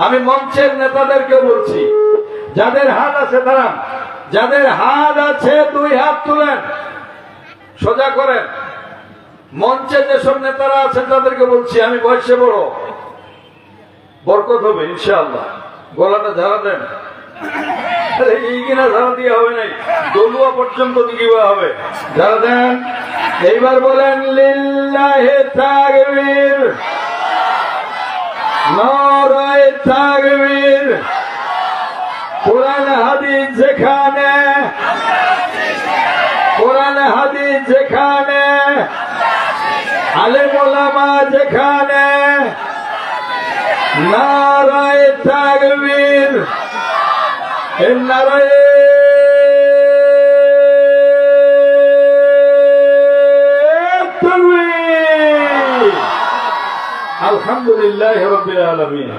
আমি মঞ্চের নেতাদেরকে বলছি, যাদের হাত আছে দাঁড়ান, যাদের হাত আছে দুই হাত তুলেন, সোজা করেন। মঞ্চে যেসব নেতারা আছেন তাদেরকে বলছি, আমি বয়সে বড়, বরকত হবে ইনশাআল্লাহ, গলাটা ঝাড়া দেন। এই কিনা ঝাড়া দিয়ে হবে নাই, দলুয়া পর্যন্ত দিবা হবে, ঝাড়া দেন। এইবার বলেন লিল্লাহি তাকবীর, নারায়ে তাকবীর। কোরআন হাদিস যেখানে, কোরআন হাদিস যেখানে, আলেম ওলামা যেখানে, নারায়ে তাকবীর, নারায়ে তাকবীর। আলহামদুলিল্লাহি রাব্বিল আলামিন।